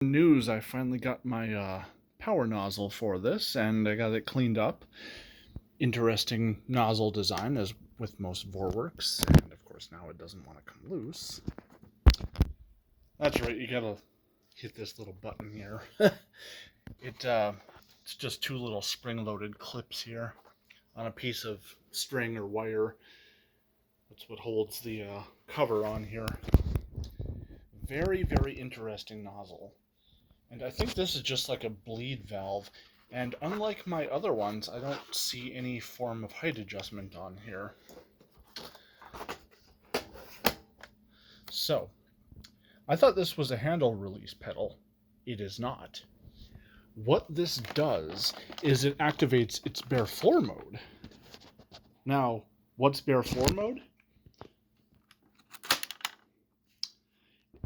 News, I finally got my power nozzle for this, and I got it cleaned up. Interesting nozzle design, as with most Vorwerks, and of course now it doesn't want to come loose. That's right, you gotta hit this little button here. It's just two little spring-loaded clips here on a piece of string or wire. That's what holds the cover on here. Very, very interesting nozzle. And I think this is just like a bleed valve. And unlike my other ones, I don't see any form of height adjustment on here. So, I thought this was a handle release pedal. It is not. What this does is it activates its bare floor mode. Now, what's bare floor mode?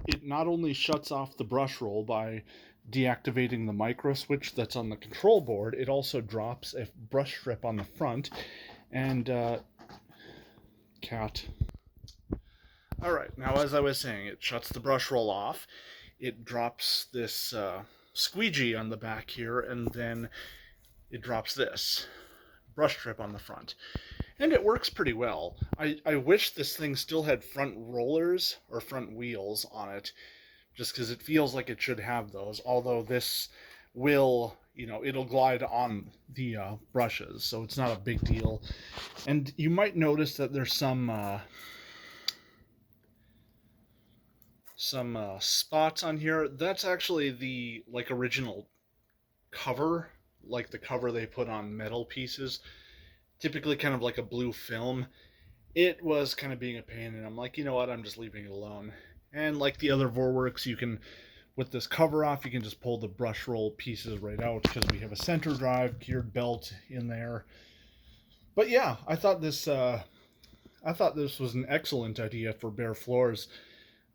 It not only shuts off the brush roll by deactivating the micro switch that's on the control board, it also drops a brush strip on the front and cat. Alright, now as I was saying, it shuts the brush roll off, it drops this squeegee on the back here, and then it drops this brush strip on the front. And it works pretty well. I wish this thing still had front rollers or front wheels on it, just because it feels like it should have those, although this will, it'll glide on the brushes, so it's not a big deal. And you might notice that there's some spots on here. That's actually the original cover, like the cover they put on metal pieces, typically kind of like a blue film. It was kind of being a pain, and I'm like, you know what, I'm just leaving it alone. And like the other Vorwerks, you can, with this cover off, you can just pull the brush roll pieces right out, because we have a center drive geared belt in there. But yeah, I thought this was an excellent idea for bare floors.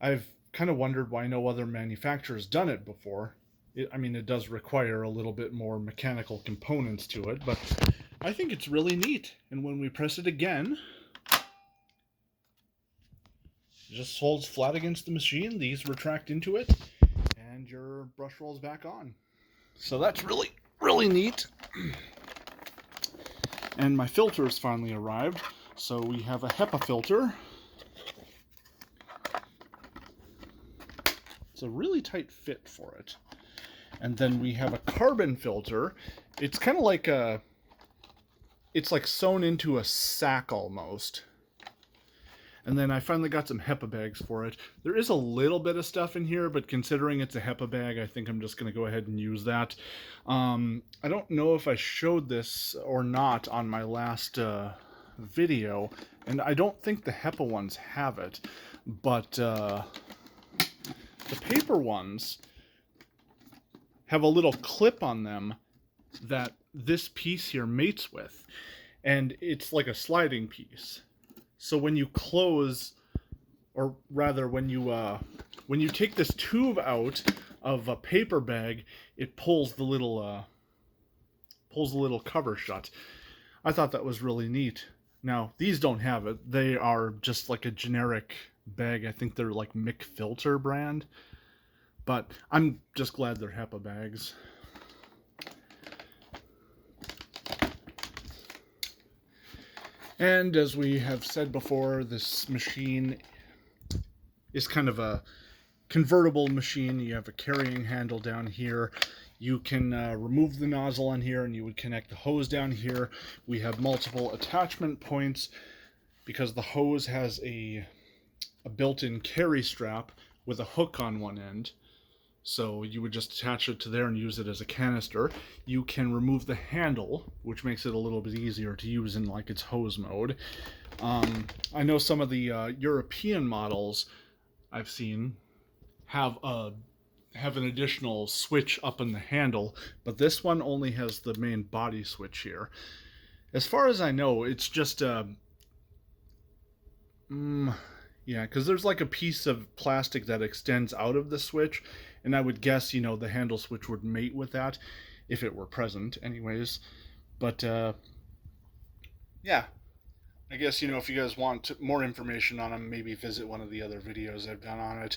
I've kind of wondered why no other manufacturer's done it before. It does require a little bit more mechanical components to it, but I think it's really neat. And when we press it again, it just holds flat against the machine. These retract into it, and your brush rolls back on. So that's really, really neat. And my filters finally arrived. So we have a HEPA filter. It's a really tight fit for it. And then we have a carbon filter. It's kind of like it's like sewn into a sack almost. And then I finally got some HEPA bags for it. There is a little bit of stuff in here, but considering it's a HEPA bag, I think I'm just going to go ahead and use that. I don't know if I showed this or not on my last video, and I don't think the HEPA ones have it, but the paper ones have a little clip on them that this piece here mates with, and it's like a sliding piece. So when you close, or rather when you take this tube out of a paper bag, it pulls the little cover shut. I thought that was really neat. Now these don't have it. They are just like a generic bag. I think they're like Mick Filter brand, but I'm just glad they're HEPA bags. And as we have said before, this machine is kind of a convertible machine. You have a carrying handle down here. You can remove the nozzle on here, and you would connect the hose down here. We have multiple attachment points because the hose has a built-in carry strap with a hook on one end. So you would just attach it to there and use it as a canister. You can remove the handle, which makes it a little bit easier to use in like its hose mode. I know some of the European models I've seen have an additional switch up in the handle, but this one only has the main body switch here. As far as I know, it's just yeah, because there's like a piece of plastic that extends out of the switch, and I would guess, the handle switch would mate with that if it were present anyways. But yeah, I guess, if you guys want more information on them, maybe visit one of the other videos I've done on it.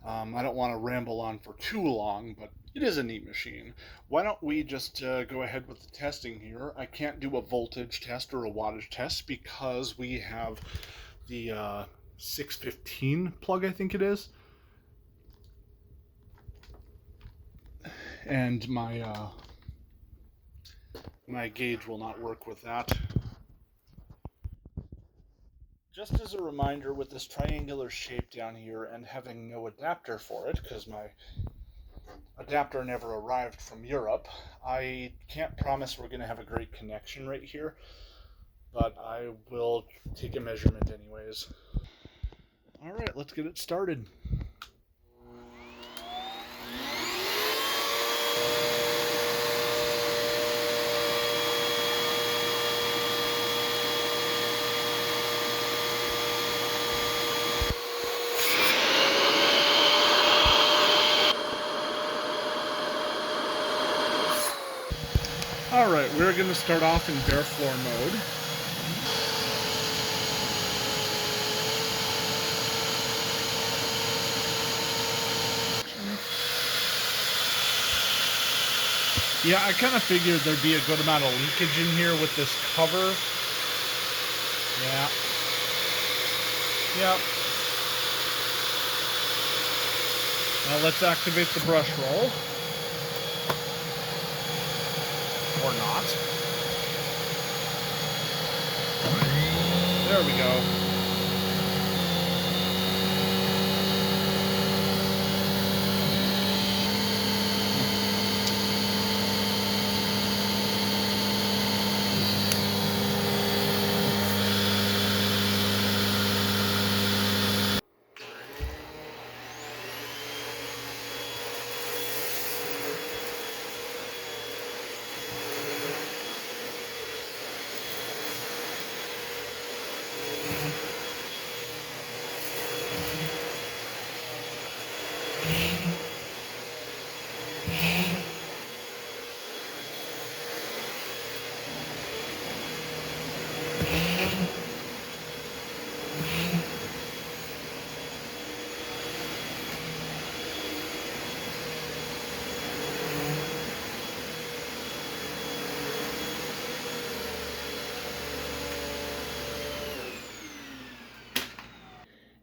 I don't want to ramble on for too long, but it is a neat machine. Why don't we just go ahead with the testing here? I can't do a voltage test or a wattage test because we have the 615 plug, I think it is. And my gauge will not work with that. Just as a reminder, with this triangular shape down here and having no adapter for it, because my adapter never arrived from Europe, I can't promise we're going to have a great connection right here, but I will take a measurement anyways. All right, let's get it started. All right, we're going to start off in bare floor mode. Yeah, I kind of figured there'd be a good amount of leakage in here with this cover. Yeah. Yep. Now let's activate the brush roll. Or not. There we go.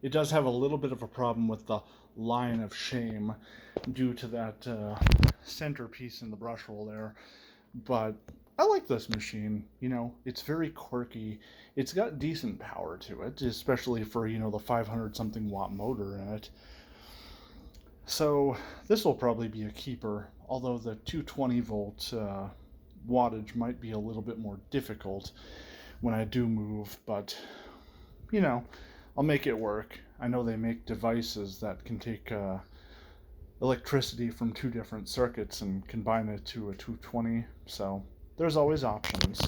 It does have a little bit of a problem with the line of shame due to that centerpiece in the brush roll there. But I like this machine. You know, it's very quirky. It's got decent power to it, especially for, you know, the 500 something watt motor in it. So this will probably be a keeper, although the 220 volt wattage might be a little bit more difficult when I do move, but you know, I'll make it work. I know they make devices that can take electricity from two different circuits and combine it to a 220, so there's always options.